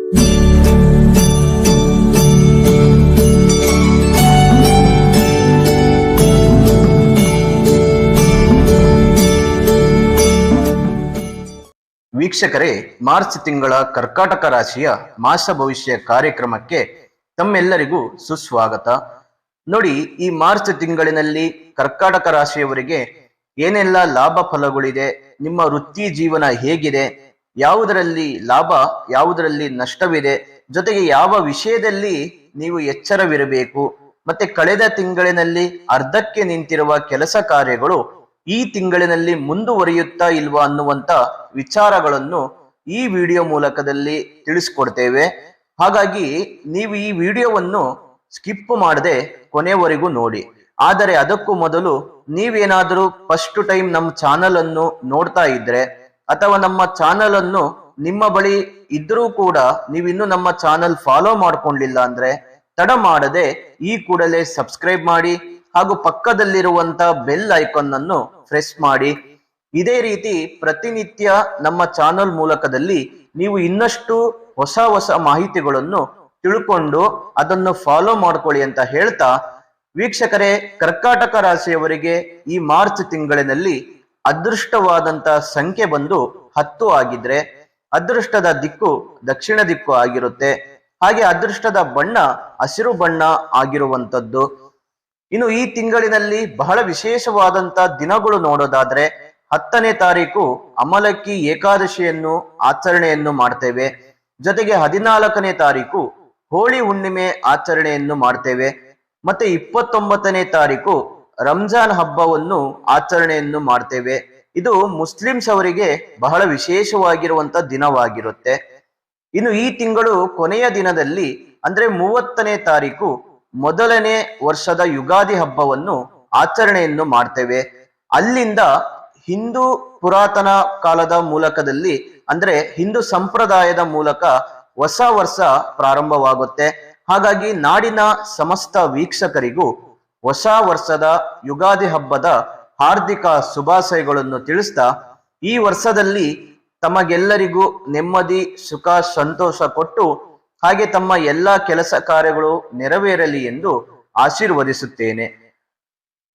ವೀಕ್ಷಕರೇ, ಮಾರ್ಚ್ ತಿಂಗಳ ಕರ್ಕಾಟಕ ರಾಶಿಯ ಮಾಸ ಭವಿಷ್ಯ ಕಾರ್ಯಕ್ರಮಕ್ಕೆ ತಮ್ಮೆಲ್ಲರಿಗೂ ಸುಸ್ವಾಗತ. ನೋಡಿ, ಈ ಮಾರ್ಚ್ ತಿಂಗಳಿನಲ್ಲಿ ಕರ್ಕಾಟಕ ರಾಶಿಯವರಿಗೆ ಏನೆಲ್ಲ ಲಾಭ ಫಲಗಳಿದೆ, ನಿಮ್ಮ ವೃತ್ತಿ ಜೀವನ ಹೇಗಿದೆ, ಯಾವುದರಲ್ಲಿ ಲಾಭ ಯಾವುದರಲ್ಲಿ ನಷ್ಟವಿದೆ, ಜೊತೆಗೆ ಯಾವ ವಿಷಯದಲ್ಲಿ ನೀವು ಎಚ್ಚರವಿರಬೇಕು, ಮತ್ತೆ ಕಳೆದ ತಿಂಗಳಿನಲ್ಲಿ ಅರ್ಧಕ್ಕೆ ನಿಂತಿರುವ ಕೆಲಸ ಕಾರ್ಯಗಳು ಈ ತಿಂಗಳಿನಲ್ಲಿ ಮುಂದುವರಿಯುತ್ತಾ ಇಲ್ವಾ ಅನ್ನುವಂತ ವಿಚಾರಗಳನ್ನು ಈ ವಿಡಿಯೋ ಮೂಲಕದಲ್ಲಿ ತಿಳಿಸ್ಕೊಡ್ತೇವೆ. ಹಾಗಾಗಿ ನೀವು ಈ ವಿಡಿಯೋವನ್ನು ಸ್ಕಿಪ್ ಮಾಡದೆ ಕೊನೆವರೆಗೂ ನೋಡಿ. ಆದರೆ ಅದಕ್ಕೂ ಮೊದಲು ನೀವೇನಾದರೂ ಫಸ್ಟ್ ಟೈಮ್ ನಮ್ಮ ಚಾನಲ್ ಅನ್ನು ನೋಡ್ತಾ ಇದ್ರೆ ಅಥವಾ ನಮ್ಮ ಚಾನಲ್ ಅನ್ನು ನಿಮ್ಮ ಬಳಿ ಇದ್ರೂ ಕೂಡ ನೀವಿನ್ನು ನಮ್ಮ ಚಾನಲ್ ಫಾಲೋ ಮಾಡ್ಕೊಂಡಿಲ್ಲ ಅಂದ್ರೆ ತಡ ಮಾಡದೆ ಈ ಕೂಡಲೇ ಸಬ್ಸ್ಕ್ರೈಬ್ ಮಾಡಿ ಹಾಗೂ ಪಕ್ಕದಲ್ಲಿರುವಂತ ಬೆಲ್ ಐಕಾನ್ ಅನ್ನು ಪ್ರೆಸ್ ಮಾಡಿ. ಇದೇ ರೀತಿ ಪ್ರತಿನಿತ್ಯ ನಮ್ಮ ಚಾನಲ್ ಮೂಲಕದಲ್ಲಿ ನೀವು ಇನ್ನಷ್ಟು ಹೊಸ ಮಾಹಿತಿಗಳನ್ನು ತಿಳ್ಕೊಂಡು ಅದನ್ನು ಫಾಲೋ ಮಾಡ್ಕೊಳ್ಳಿ ಅಂತ ಹೇಳ್ತಾ, ವೀಕ್ಷಕರೇ, ಕರ್ಕಾಟಕ ರಾಶಿಯವರಿಗೆ ಈ ಮಾರ್ಚ್ ತಿಂಗಳಿನಲ್ಲಿ ಅದೃಷ್ಟವಾದಂತ ಸಂಖ್ಯೆ ಬಂದು 10 ಆಗಿದ್ರೆ ಅದೃಷ್ಟದ ದಿಕ್ಕು ದಕ್ಷಿಣ ದಿಕ್ಕು ಆಗಿರುತ್ತೆ. ಹಾಗೆ ಅದೃಷ್ಟದ ಬಣ್ಣ ಹಸಿರು ಬಣ್ಣ ಆಗಿರುವಂತದ್ದು. ಇನ್ನು ಈ ತಿಂಗಳಿನಲ್ಲಿ ಬಹಳ ವಿಶೇಷವಾದಂತ ದಿನಗಳು ನೋಡೋದಾದ್ರೆ 10ನೇ ತಾರೀಕು ಅಮಲಕ್ಕಿ ಏಕಾದಶಿಯನ್ನು ಆಚರಣೆಯನ್ನು ಮಾಡ್ತೇವೆ. ಜೊತೆಗೆ 14ನೇ ತಾರೀಕು ಹೋಳಿ ಹುಣ್ಣಿಮೆ ಆಚರಣೆಯನ್ನು ಮಾಡ್ತೇವೆ. ಮತ್ತೆ 29ನೇ ತಾರೀಕು ರಂಜಾನ್ ಹಬ್ಬವನ್ನು ಆಚರಣೆಯನ್ನು ಮಾಡ್ತೇವೆ. ಇದು ಮುಸ್ಲಿಮ್ಸ್ ಅವರಿಗೆ ಬಹಳ ವಿಶೇಷವಾಗಿರುವಂತ ದಿನವಾಗಿರುತ್ತೆ. ಇನ್ನು ಈ ತಿಂಗಳು ಕೊನೆಯ ದಿನದಲ್ಲಿ ಅಂದ್ರೆ 30ನೇ ತಾರೀಕು ಮೊದಲನೇ ವರ್ಷದ ಯುಗಾದಿ ಹಬ್ಬವನ್ನು ಆಚರಣೆಯನ್ನು ಮಾಡ್ತೇವೆ. ಅಲ್ಲಿಂದ ಹಿಂದೂ ಪುರಾತನ ಕಾಲದ ಮೂಲಕದಲ್ಲಿ ಅಂದ್ರೆ ಹಿಂದೂ ಸಂಪ್ರದಾಯದ ಮೂಲಕ ಹೊಸ ವರ್ಷ ಪ್ರಾರಂಭವಾಗುತ್ತೆ. ಹಾಗಾಗಿ ನಾಡಿನ ಸಮಸ್ತ ವೀಕ್ಷಕರಿಗೂ ಹೊಸ ವರ್ಷದ ಯುಗಾದಿ ಹಬ್ಬದ ಹಾರ್ದಿಕ ಶುಭಾಶಯಗಳನ್ನು ತಿಳಿಸ್ತಾ, ಈ ವರ್ಷದಲ್ಲಿ ತಮಗೆಲ್ಲರಿಗೂ ನೆಮ್ಮದಿ, ಸುಖ, ಸಂತೋಷ ಕೊಟ್ಟು ಹಾಗೆ ತಮ್ಮ ಎಲ್ಲಾ ಕೆಲಸ ಕಾರ್ಯಗಳು ನೆರವೇರಲಿ ಎಂದು ಆಶೀರ್ವದಿಸುತ್ತೇನೆ.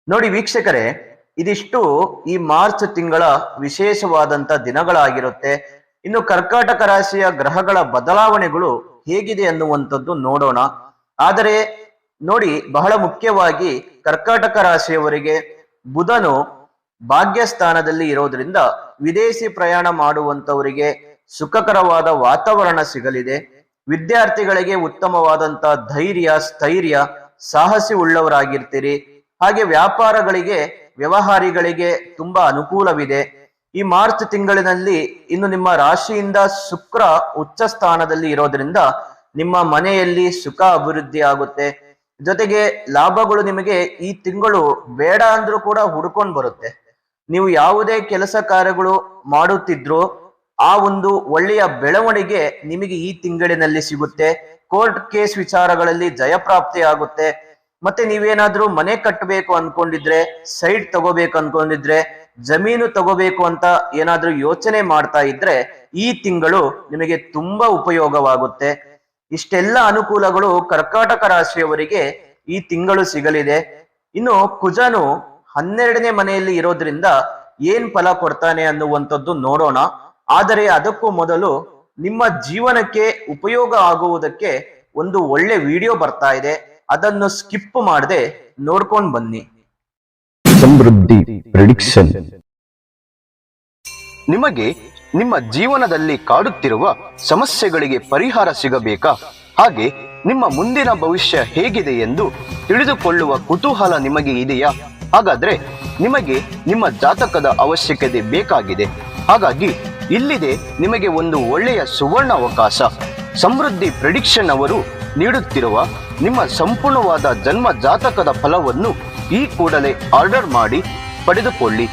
ನೋಡಿ ವೀಕ್ಷಕರೇ, ಇದಿಷ್ಟು ಈ ಮಾರ್ಚ್ ತಿಂಗಳ ವಿಶೇಷವಾದಂತ ದಿನಗಳಾಗಿರುತ್ತೆ. ಇನ್ನು ಕರ್ಕಾಟಕ ರಾಶಿಯ ಗ್ರಹಗಳ ಬದಲಾವಣೆಗಳು ಹೇಗಿದೆ ಅನ್ನುವಂಥದ್ದು ನೋಡೋಣ. ಆದರೆ ನೋಡಿ, ಬಹಳ ಮುಖ್ಯವಾಗಿ ಕರ್ಕಾಟಕ ರಾಶಿಯವರಿಗೆ ಬುಧನು ಭಾಗ್ಯಸ್ಥಾನದಲ್ಲಿ ಇರೋದ್ರಿಂದ ವಿದೇಶಿ ಪ್ರಯಾಣ ಮಾಡುವಂತವರಿಗೆ ಸುಖಕರವಾದ ವಾತಾವರಣ ಸಿಗಲಿದೆ. ವಿದ್ಯಾರ್ಥಿಗಳಿಗೆ ಉತ್ತಮವಾದಂತ ಧೈರ್ಯ, ಸ್ಥೈರ್ಯ, ಸಾಹಸಿ ಉಳ್ಳವರಾಗಿರ್ತೀರಿ. ಹಾಗೆ ವ್ಯವಹಾರಿಗಳಿಗೆ ತುಂಬಾ ಅನುಕೂಲವಿದೆ. ಈ ಮಾರ್ಚ್ ತಿಂಗಳಿನಲ್ಲಿ ಇನ್ನು ನಿಮ್ಮ ರಾಶಿಯಿಂದ ಶುಕ್ರ ಉಚ್ಚ ಸ್ಥಾನದಲ್ಲಿ ಇರೋದ್ರಿಂದ ನಿಮ್ಮ ಮನೆಯಲ್ಲಿ ಸುಖ ಅಭಿವೃದ್ಧಿ ಆಗುತ್ತೆ. ಜೊತೆಗೆ ಲಾಭಗಳು ನಿಮಗೆ ಈ ತಿಂಗಳು ಬೇಡ ಅಂದ್ರೂ ಕೂಡ ಹುಡ್ಕೊಂಡು ಬರುತ್ತೆ. ನೀವು ಯಾವುದೇ ಕೆಲಸ ಕಾರ್ಯಗಳು ಮಾಡುತ್ತಿದ್ರು ಆ ಒಂದು ಒಳ್ಳೆಯ ಬೆಳವಣಿಗೆ ನಿಮಗೆ ಈ ತಿಂಗಳಿನಲ್ಲಿ ಸಿಗುತ್ತೆ. ಕೋರ್ಟ್ ಕೇಸ್ ವಿಚಾರಗಳಲ್ಲಿ ಜಯಪ್ರಾಪ್ತಿ ಆಗುತ್ತೆ. ಮತ್ತೆ ನೀವೇನಾದ್ರೂ ಮನೆ ಕಟ್ಟಬೇಕು ಅನ್ಕೊಂಡಿದ್ರೆ, ಸೈಟ್ ತಗೋಬೇಕು ಅನ್ಕೊಂಡಿದ್ರೆ, ಜಮೀನು ತಗೋಬೇಕು ಅಂತ ಏನಾದ್ರೂ ಯೋಚನೆ ಮಾಡ್ತಾ ಇದ್ರೆ ಈ ತಿಂಗಳು ನಿಮಗೆ ತುಂಬಾ ಉಪಯೋಗವಾಗುತ್ತೆ. ಇಷ್ಟೆಲ್ಲ ಅನುಕೂಲಗಳು ಕರ್ಕಾಟಕ ರಾಶಿಯವರಿಗೆ ಈ ತಿಂಗಳು ಸಿಗಲಿದೆ. ಇನ್ನು ಕುಜನು 12ನೇ ಮನೆಯಲ್ಲಿ ಇರೋದ್ರಿಂದ ಏನ್ ಫಲ ಕೊಡ್ತಾನೆ ಅನ್ನುವಂಥದ್ದು ನೋಡೋಣ. ಆದರೆ ಅದಕ್ಕೂ ಮೊದಲು ನಿಮ್ಮ ಜೀವನಕ್ಕೆ ಉಪಯೋಗ ಆಗುವುದಕ್ಕೆ ಒಂದು ಒಳ್ಳೆ ವಿಡಿಯೋ ಬರ್ತಾ ಇದೆ, ಅದನ್ನು ಸ್ಕಿಪ್ ಮಾಡದೆ ನೋಡ್ಕೊಂಡು ಬನ್ನಿ. ಸಮೃದ್ಧಿ ಪ್ರೆಡಿಕ್ಷನ್. ನಿಮಗೆ ನಿಮ್ಮ ಜೀವನದಲ್ಲಿ ಕಾಡುತ್ತಿರುವ ಸಮಸ್ಯೆಗಳಿಗೆ ಪರಿಹಾರ ಸಿಗಬೇಕಾ? ಹಾಗೆ ನಿಮ್ಮ ಮುಂದಿನ ಭವಿಷ್ಯ ಹೇಗಿದೆ ಎಂದು ತಿಳಿದುಕೊಳ್ಳುವ ಕುತೂಹಲ ನಿಮಗೆ ಇದೆಯಾ? ಹಾಗಾದ್ರೆ ನಿಮಗೆ ನಿಮ್ಮ ಜಾತಕದ ಅವಶ್ಯಕತೆ ಬೇಕಾಗಿದೆ. ಹಾಗಾಗಿ ಇಲ್ಲಿದೆ ನಿಮಗೆ ಒಂದು ಒಳ್ಳೆಯ ಸುವರ್ಣ ಅವಕಾಶ. ಸಮೃದ್ಧಿ ಪ್ರೆಡಿಕ್ಷನ್ ಅವರು ನೀಡುತ್ತಿರುವ ನಿಮ್ಮ ಸಂಪೂರ್ಣವಾದ ಜನ್ಮ ಜಾತಕದ ಫಲವನ್ನು ಈ ಕೂಡಲೇ ಆರ್ಡರ್ ಮಾಡಿ ಪಡೆದುಕೊಳ್ಳಿ.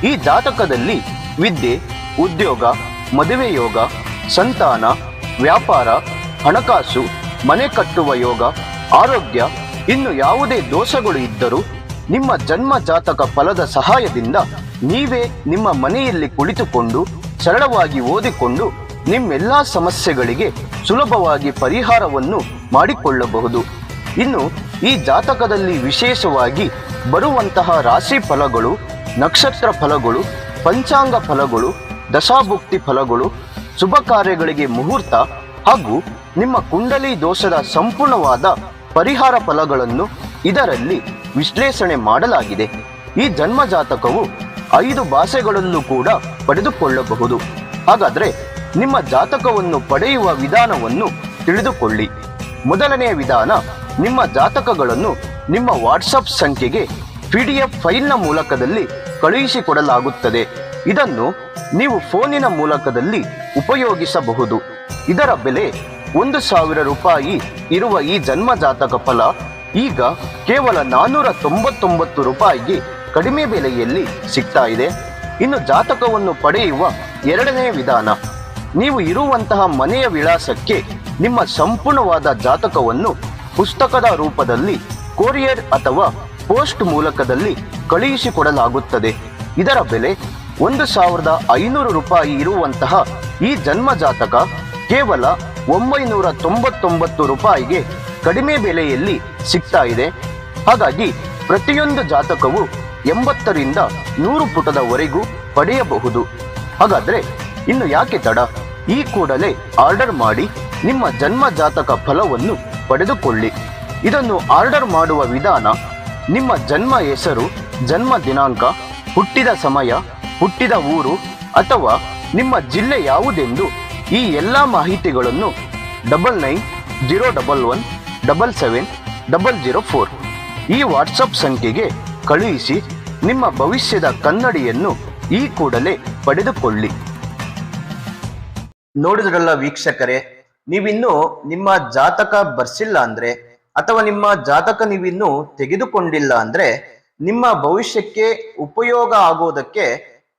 ಈ ಜಾತಕದಲ್ಲಿ ವಿದ್ಯೆ, ಉದ್ಯೋಗ, ಮದುವೆ ಯೋಗ, ಸಂತಾನ, ವ್ಯಾಪಾರ, ಹಣಕಾಸು, ಮನೆ ಕಟ್ಟುವ ಯೋಗ, ಆರೋಗ್ಯ, ಇನ್ನು ಯಾವುದೇ ದೋಷಗಳು ಇದ್ದರೂ ನಿಮ್ಮ ಜನ್ಮ ಜಾತಕ ಫಲದ ಸಹಾಯದಿಂದ ನೀವೇ ನಿಮ್ಮ ಮನೆಯಲ್ಲಿ ಕುಳಿತುಕೊಂಡು ಸರಳವಾಗಿ ಓದಿಕೊಂಡು ನಿಮ್ಮೆಲ್ಲಾ ಸಮಸ್ಯೆಗಳಿಗೆ ಸುಲಭವಾಗಿ ಪರಿಹಾರವನ್ನು ಮಾಡಿಕೊಳ್ಳಬಹುದು. ಇನ್ನು ಈ ಜಾತಕದಲ್ಲಿ ವಿಶೇಷವಾಗಿ ಬರುವಂತಹ ರಾಶಿ ಫಲಗಳು, ನಕ್ಷತ್ರ ಫಲಗಳು, ಪಂಚಾಂಗ ಫಲಗಳು, ದಶಾಭುಕ್ತಿ ಫಲಗಳು, ಶುಭ ಕಾರ್ಯಗಳಿಗೆ ಮುಹೂರ್ತ ಹಾಗೂ ನಿಮ್ಮ ಕುಂಡಲಿ ದೋಷದ ಸಂಪೂರ್ಣವಾದ ಪರಿಹಾರ ಫಲಗಳನ್ನು ಇದರಲ್ಲಿ ವಿಶ್ಲೇಷಣೆ ಮಾಡಲಾಗಿದೆ. ಈ ಜನ್ಮ ಜಾತಕವು 5 ಭಾಷೆಗಳಲ್ಲೂ ಕೂಡ ಪಡೆದುಕೊಳ್ಳಬಹುದು. ಹಾಗಾದರೆ ನಿಮ್ಮ ಜಾತಕವನ್ನು ಪಡೆಯುವ ವಿಧಾನವನ್ನು ತಿಳಿದುಕೊಳ್ಳಿ. ಮೊದಲನೆಯ ವಿಧಾನ, ನಿಮ್ಮ ಜಾತಕಗಳನ್ನು ನಿಮ್ಮ ವಾಟ್ಸಪ್ ಸಂಖ್ಯೆಗೆ PDF ಫೈಲ್ನ ಮೂಲಕದಲ್ಲಿ ಕಳುಹಿಸಿಕೊಡಲಾಗುತ್ತದೆ. ಇದನ್ನು ನೀವು ಫೋನಿನ ಮೂಲಕದಲ್ಲಿ ಉಪಯೋಗಿಸಬಹುದು. ಇದರ ಬೆಲೆ 1,000 ರೂಪಾಯಿ ಇರುವ ಈ ಜನ್ಮ ಜಾತಕ ಫಲ ಈಗ ಕೇವಲ 499 ರೂಪಾಯಿಗೆ ಕಡಿಮೆ ಬೆಲೆಯಲ್ಲಿ ಸಿಗ್ತಾ ಇದೆ. ಇನ್ನು ಜಾತಕವನ್ನು ಪಡೆಯುವ ಎರಡನೇ ವಿಧಾನ, ನೀವು ಇರುವಂತಹ ಮನೆಯ ವಿಳಾಸಕ್ಕೆ ನಿಮ್ಮ ಸಂಪೂರ್ಣವಾದ ಜಾತಕವನ್ನು ಪುಸ್ತಕದ ರೂಪದಲ್ಲಿ ಕೊರಿಯರ್ ಅಥವಾ ಪೋಸ್ಟ್ ಮೂಲಕದಲ್ಲಿ ಕಳುಹಿಸಿಕೊಡಲಾಗುತ್ತದೆ. ಇದರ ಬೆಲೆ 1,500 ರೂಪಾಯಿ ಇರುವಂತಹ ಈ ಜನ್ಮ ಜಾತಕ ಕೇವಲ 999 ರೂಪಾಯಿಗೆ ಕಡಿಮೆ ಬೆಲೆಯಲ್ಲಿ ಸಿಗ್ತಾ ಇದೆ. ಹಾಗಾಗಿ ಪ್ರತಿಯೊಂದು ಜಾತಕವು 80ರಿಂದ 100 ಪುಟದವರೆಗೂ ಪಡೆಯಬಹುದು. ಹಾಗಾದ್ರೆ ಇನ್ನು ಯಾಕೆ ತಡ? ಈ ಕೂಡಲೇ ಆರ್ಡರ್ ಮಾಡಿ ನಿಮ್ಮ ಜನ್ಮ ಜಾತಕ ಫಲವನ್ನು ಪಡೆದುಕೊಳ್ಳಿ. ಇದನ್ನು ಆರ್ಡರ್ ಮಾಡುವ ವಿಧಾನ, ನಿಮ್ಮ ಜನ್ಮ ಹೆಸರು, ಜನ್ಮ ದಿನಾಂಕ, ಹುಟ್ಟಿದ ಸಮಯ, ಹುಟ್ಟಿದ ಊರು ಅಥವಾ ನಿಮ್ಮ ಜಿಲ್ಲೆ ಯಾವುದೆಂದು ಈ ಎಲ್ಲ ಮಾಹಿತಿಗಳನ್ನು 9901177004 ಈ ವಾಟ್ಸಪ್ ಸಂಖ್ಯೆಗೆ ಕಳುಹಿಸಿ ನಿಮ್ಮ ಭವಿಷ್ಯದ ಕನ್ನಡಿಯನ್ನು ಈ ಕೂಡಲೇ ಪಡೆದುಕೊಳ್ಳಿ. ನೋಡಿದ್ರಲ್ಲ ವೀಕ್ಷಕರೇ, ನೀವಿನ್ನು ನಿಮ್ಮ ಜಾತಕ ಬರ್ಸಿಲ್ಲ ಅಂದ್ರೆ ಅಥವಾ ನಿಮ್ಮ ಜಾತಕ ನೀವಿನ್ನು ತೆಗೆದುಕೊಂಡಿಲ್ಲ ಅಂದ್ರೆ ನಿಮ್ಮ ಭವಿಷ್ಯಕ್ಕೆ ಉಪಯೋಗ ಆಗೋದಕ್ಕೆ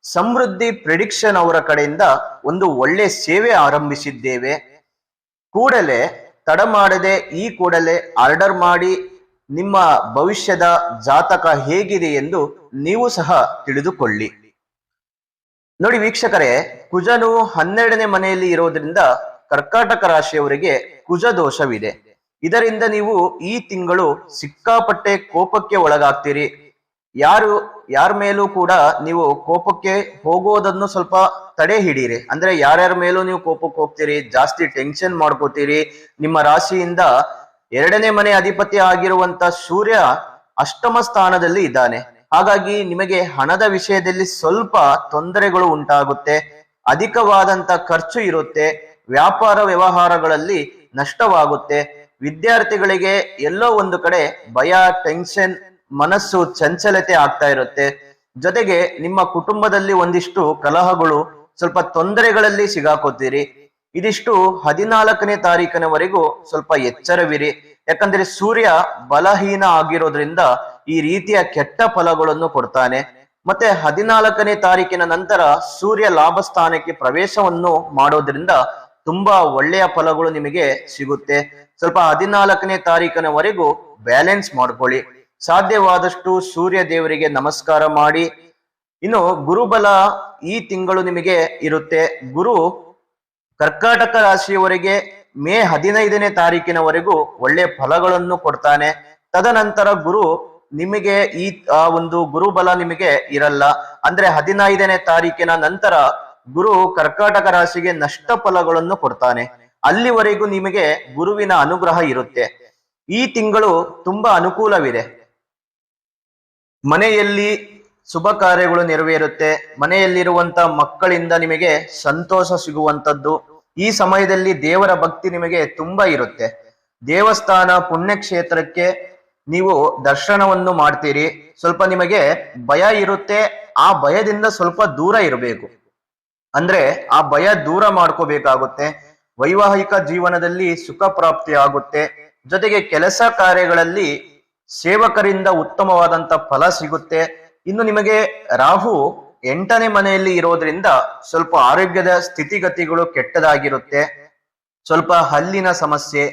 ಸಮೃದ್ಧಿ ಪ್ರೆಡಿಕ್ಷನ್ ಅವರ ಕಡೆಯಿಂದ ಒಂದು ಒಳ್ಳೆ ಸೇವೆ ಆರಂಭಿಸಿದ್ದೇವೆ. ಕೂಡಲೇ ತಡ ಮಾಡದೆ ಈ ಕೂಡಲೇ ಆರ್ಡರ್ ಮಾಡಿ ನಿಮ್ಮ ಭವಿಷ್ಯದ ಜಾತಕ ಹೇಗಿದೆ ಎಂದು ನೀವು ಸಹ ತಿಳಿದುಕೊಳ್ಳಿ. ನೋಡಿ ವೀಕ್ಷಕರೇ, ಕುಜನು 12ನೇ ಮನೆಯಲ್ಲಿ ಇರೋದ್ರಿಂದ ಕರ್ಕಾಟಕ ರಾಶಿಯವರಿಗೆ ಕುಜ ದೋಷವಿದೆ. ಇದರಿಂದ ನೀವು ಈ ತಿಂಗಳು ಸಿಕ್ಕಾಪಟ್ಟೆ ಕೋಪಕ್ಕೆ ಒಳಗಾಗ್ತೀರಿ. ಯಾರ ಮೇಲೂ ಕೂಡ ನೀವು ಕೋಪಕ್ಕೆ ಹೋಗೋದನ್ನು ಸ್ವಲ್ಪ ತಡೆ ಹಿಡೀರಿ. ಅಂದ್ರೆ ಯಾರ್ಯಾರ ಮೇಲೂ ನೀವು ಕೋಪಕ್ಕೆ ಹೋಗ್ತೀರಿ, ಜಾಸ್ತಿ ಟೆನ್ಷನ್ ಮಾಡ್ಕೋತೀರಿ. ನಿಮ್ಮ ರಾಶಿಯಿಂದ 2ನೇ ಮನೆ ಅಧಿಪತಿ ಆಗಿರುವಂತ ಸೂರ್ಯ ಅಷ್ಟಮ ಸ್ಥಾನದಲ್ಲಿ ಇದ್ದಾನೆ. ಹಾಗಾಗಿ ನಿಮಗೆ ಹಣದ ವಿಷಯದಲ್ಲಿ ಸ್ವಲ್ಪ ತೊಂದರೆಗಳು ಉಂಟಾಗುತ್ತೆ, ಅಧಿಕವಾದಂತ ಖರ್ಚು ಇರುತ್ತೆ, ವ್ಯಾಪಾರ ವ್ಯವಹಾರಗಳಲ್ಲಿ ನಷ್ಟವಾಗುತ್ತೆ. ವಿದ್ಯಾರ್ಥಿಗಳಿಗೆ ಎಲ್ಲೋ ಒಂದು ಕಡೆ ಭಯ, ಟೆನ್ಷನ್, ಮನಸ್ಸು ಚಂಚಲತೆ ಆಗ್ತಾ ಇರುತ್ತೆ. ಜೊತೆಗೆ ನಿಮ್ಮ ಕುಟುಂಬದಲ್ಲಿ ಒಂದಿಷ್ಟು ಕಲಹಗಳು, ಸ್ವಲ್ಪ ತೊಂದರೆಗಳಲ್ಲಿ ಸಿಗಾಕೋತೀರಿ. ಇದಿಷ್ಟು 14ನೇ ತಾರೀಕಿನವರೆಗೂ ಸ್ವಲ್ಪ ಎಚ್ಚರವಿರಿ. ಯಾಕಂದ್ರೆ ಸೂರ್ಯ ಬಲಹೀನ ಆಗಿರೋದ್ರಿಂದ ಈ ರೀತಿಯ ಕೆಟ್ಟ ಫಲಗಳನ್ನು ಕೊಡ್ತಾನೆ. ಮತ್ತೆ 14ನೇ ತಾರೀಕಿನ ನಂತರ ಸೂರ್ಯ ಲಾಭ ಸ್ಥಾನಕ್ಕೆ ಪ್ರವೇಶವನ್ನು ಮಾಡೋದ್ರಿಂದ ತುಂಬಾ ಒಳ್ಳೆಯ ಫಲಗಳು ನಿಮಗೆ ಸಿಗುತ್ತೆ. ಸ್ವಲ್ಪ 14ನೇ ತಾರೀಕಿನವರೆಗೂ ಬ್ಯಾಲೆನ್ಸ್ ಮಾಡ್ಕೊಳ್ಳಿ. ಸಾಧ್ಯವಾದಷ್ಟು ಸೂರ್ಯ ದೇವರಿಗೆ ನಮಸ್ಕಾರ ಮಾಡಿ. ಇನ್ನು ಗುರುಬಲ ಈ ತಿಂಗಳು ನಿಮಗೆ ಇರುತ್ತೆ. ಗುರು ಕರ್ಕಾಟಕ ರಾಶಿಯವರಿಗೆ ಮೇ 15ನೇ ತಾರೀಕಿನವರೆಗೂ ಒಳ್ಳೆ ಫಲಗಳನ್ನು ಕೊಡ್ತಾನೆ. ತದನಂತರ ಗುರು ನಿಮಗೆ ಒಂದು ಗುರುಬಲ ನಿಮಗೆ ಇರಲ್ಲ. ಅಂದ್ರೆ 15ನೇ ತಾರೀಕಿನ ನಂತರ ಗುರು ಕರ್ಕಾಟಕ ರಾಶಿಗೆ ನಷ್ಟ ಫಲಗಳನ್ನು ಕೊಡ್ತಾನೆ. ಅಲ್ಲಿವರೆಗೂ ನಿಮಗೆ ಗುರುವಿನ ಅನುಗ್ರಹ ಇರುತ್ತೆ. ಈ ತಿಂಗಳು ತುಂಬಾ ಅನುಕೂಲವಿದೆ. ಮನೆಯಲ್ಲಿ ಶುಭ ಕಾರ್ಯಗಳು ನೆರವೇರುತ್ತೆ. ಮನೆಯಲ್ಲಿರುವಂತ ಮಕ್ಕಳಿಂದ ನಿಮಗೆ ಸಂತೋಷ ಸಿಗುವಂತದ್ದು. ಈ ಸಮಯದಲ್ಲಿ ದೇವರ ಭಕ್ತಿ ನಿಮಗೆ ತುಂಬಾ ಇರುತ್ತೆ. ದೇವಸ್ಥಾನ, ಪುಣ್ಯಕ್ಷೇತ್ರಕ್ಕೆ ನೀವು ದರ್ಶನವನ್ನು ಮಾಡ್ತೀರಿ. ಸ್ವಲ್ಪ ನಿಮಗೆ ಭಯ ಇರುತ್ತೆ. ಆ ಭಯದಿಂದ ಸ್ವಲ್ಪ ದೂರ ಇರಬೇಕು. ಅಂದ್ರೆ ಆ ಭಯ ದೂರ ಮಾಡ್ಕೋಬೇಕಾಗುತ್ತೆ. ವೈವಾಹಿಕ ಜೀವನದಲ್ಲಿ ಸುಖ ಪ್ರಾಪ್ತಿ ಆಗುತ್ತೆ. ಜೊತೆಗೆ ಕೆಲಸ ಕಾರ್ಯಗಳಲ್ಲಿ ಸೇವಕರಿಂದ ಉತ್ತಮವಾದಂತ ಫಲ ಸಿಗುತ್ತೆ. ಇನ್ನು ನಿಮಗೆ ರಾಹು 8ನೇ ಮನೆಯಲ್ಲಿ ಇರೋದ್ರಿಂದ ಸ್ವಲ್ಪ ಆರೋಗ್ಯದ ಸ್ಥಿತಿಗತಿಗಳು ಕೆಟ್ಟದಾಗಿರುತ್ತೆ. ಸ್ವಲ್ಪ ಹಲ್ಲಿನ ಸಮಸ್ಯೆ,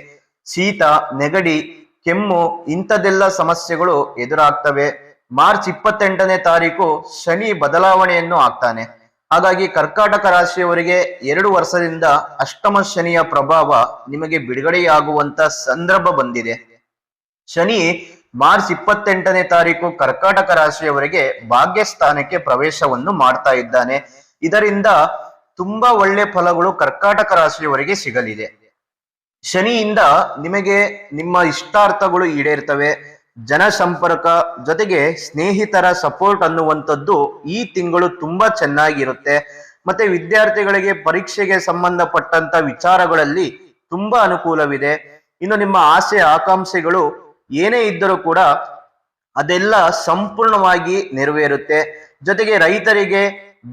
ಶೀತ, ನೆಗಡಿ, ಕೆಮ್ಮು ಇಂಥದ್ದೆಲ್ಲ ಸಮಸ್ಯೆಗಳು ಎದುರಾಗ್ತವೆ. ಮಾರ್ಚ್ 28ನೇ ತಾರೀಕು ಶನಿ ಬದಲಾವಣೆಯನ್ನು ಆಗ್ತಾನೆ. ಹಾಗಾಗಿ ಕರ್ಕಾಟಕ ರಾಶಿಯವರಿಗೆ 2 ವರ್ಷದಿಂದ ಅಷ್ಟಮ ಶನಿಯ ಪ್ರಭಾವ ನಿಮಗೆ ಬಿಡುಗಡೆಯಾಗುವಂತ ಸಂದರ್ಭ ಬಂದಿದೆ. ಶನಿ ಮಾರ್ಚ್ 28ನೇ ತಾರೀಕು ಕರ್ಕಾಟಕ ರಾಶಿಯವರಿಗೆ ಭಾಗ್ಯಸ್ಥಾನಕ್ಕೆ ಪ್ರವೇಶವನ್ನು ಮಾಡ್ತಾ ಇದ್ದಾನೆ. ಇದರಿಂದ ತುಂಬಾ ಒಳ್ಳೆ ಫಲಗಳು ಕರ್ಕಾಟಕ ರಾಶಿಯವರಿಗೆ ಸಿಗಲಿದೆ. ಶನಿಯಿಂದ ನಿಮಗೆ ನಿಮ್ಮ ಇಷ್ಟಾರ್ಥಗಳು ಈಡೇರ್ತವೆ. ಜನ ಸಂಪರ್ಕ ಜೊತೆಗೆ ಸ್ನೇಹಿತರ ಸಪೋರ್ಟ್ ಅನ್ನುವಂಥದ್ದು ಈ ತಿಂಗಳು ತುಂಬಾ ಚೆನ್ನಾಗಿರುತ್ತೆ. ಮತ್ತೆ ವಿದ್ಯಾರ್ಥಿಗಳಿಗೆ ಪರೀಕ್ಷೆಗೆ ಸಂಬಂಧಪಟ್ಟಂತ ವಿಚಾರಗಳಲ್ಲಿ ತುಂಬಾ ಅನುಕೂಲವಿದೆ. ಇನ್ನು ನಿಮ್ಮ ಆಸೆ ಆಕಾಂಕ್ಷೆಗಳು ಏನೇ ಇದ್ದರೂ ಕೂಡ ಅದೆಲ್ಲ ಸಂಪೂರ್ಣವಾಗಿ ನೆರವೇರುತ್ತೆ. ಜೊತೆಗೆ ರೈತರಿಗೆ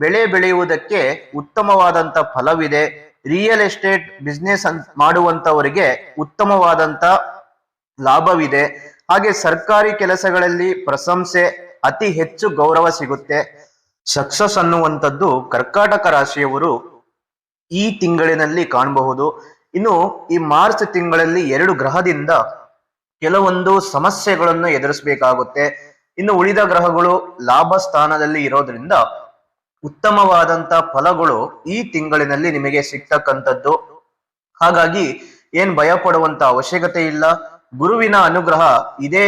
ಬೆಳೆ ಬೆಳೆಯುವುದಕ್ಕೆ ಉತ್ತಮವಾದಂತ ಫಲವಿದೆ. ರಿಯಲ್ ಎಸ್ಟೇಟ್ ಬಿಸ್ನೆಸ್ ಮಾಡುವಂತವರಿಗೆ ಉತ್ತಮವಾದಂತ ಲಾಭವಿದೆ. ಹಾಗೆ ಸರ್ಕಾರಿ ಕೆಲಸಗಳಲ್ಲಿ ಪ್ರಶಂಸೆ, ಅತಿ ಹೆಚ್ಚು ಗೌರವ ಸಿಗುತ್ತೆ. ಸಕ್ಸಸ್ ಅನ್ನುವಂಥದ್ದು ಕರ್ಕಾಟಕ ರಾಶಿಯವರು ಈ ತಿಂಗಳಿನಲ್ಲಿ ಕಾಣಬಹುದು. ಇನ್ನು ಈ ಮಾರ್ಚ್ ತಿಂಗಳಲ್ಲಿ 2 ಗ್ರಹದಿಂದ ಕೆಲವೊಂದು ಸಮಸ್ಯೆಗಳನ್ನು ಎದುರಿಸಬೇಕಾಗುತ್ತೆ. ಇನ್ನು ಉಳಿದ ಗ್ರಹಗಳು ಲಾಭ ಸ್ಥಾನದಲ್ಲಿ ಇರೋದ್ರಿಂದ ಉತ್ತಮವಾದಂತ ಫಲಗಳು ಈ ತಿಂಗಳಿನಲ್ಲಿ ನಿಮಗೆ ಸಿಗ್ತಕ್ಕಂಥದ್ದು. ಹಾಗಾಗಿ ಏನ್ ಭಯ ಪಡುವಂತ ಅವಶ್ಯಕತೆ ಇಲ್ಲ. ಗುರುವಿನ ಅನುಗ್ರಹ ಇದೇ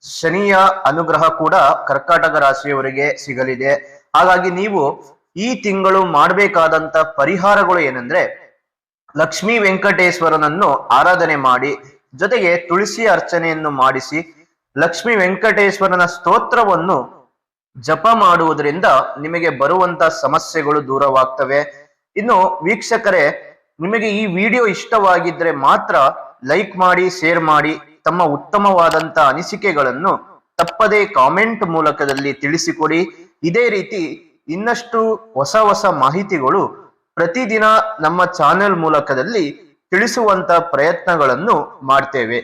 ಶನಿಯ ಅನುಗ್ರಹ ಕೂಡ ಕರ್ಕಾಟಕ ರಾಶಿಯವರಿಗೆ ಸಿಗಲಿದೆ. ಹಾಗಾಗಿ ನೀವು ಈ ತಿಂಗಳು ಮಾಡಬೇಕಾದಂತ ಪರಿಹಾರಗಳು ಏನಂದ್ರೆ, ಲಕ್ಷ್ಮೀ ವೆಂಕಟೇಶ್ವರನನ್ನು ಆರಾಧನೆ ಮಾಡಿ, ಜೊತೆಗೆ ತುಳಸಿ ಅರ್ಚನೆಯನ್ನು ಮಾಡಿಸಿ, ಲಕ್ಷ್ಮೀ ವೆಂಕಟೇಶ್ವರನ ಸ್ತೋತ್ರವನ್ನು ಜಪ ಮಾಡುವುದರಿಂದ ನಿಮಗೆ ಬರುವಂತ ಸಮಸ್ಯೆಗಳು ದೂರವಾಗ್ತವೆ. ಇನ್ನು ವೀಕ್ಷಕರೇ, ನಿಮಗೆ ಈ ವಿಡಿಯೋ ಇಷ್ಟವಾಗಿದ್ರೆ ಮಾತ್ರ ಲೈಕ್ ಮಾಡಿ, ಶೇರ್ ಮಾಡಿ, ತಮ್ಮ ಉತ್ತಮವಾದಂತ ಅನಿಸಿಕೆಗಳನ್ನು ತಪ್ಪದೇ ಕಾಮೆಂಟ್ ಮೂಲಕದಲ್ಲಿ ತಿಳಿಸಿಕೊಡಿ. ಇದೇ ರೀತಿ ಇನ್ನಷ್ಟು ಹೊಸ ಮಾಹಿತಿಗಳು ಪ್ರತಿದಿನ ನಮ್ಮ ಚಾನೆಲ್ ಮೂಲಕದಲ್ಲಿ ತಿಳಿಸುವಂತ ಪ್ರಯತ್ನಗಳನ್ನು ಮಾಡ್ತೇವೆ.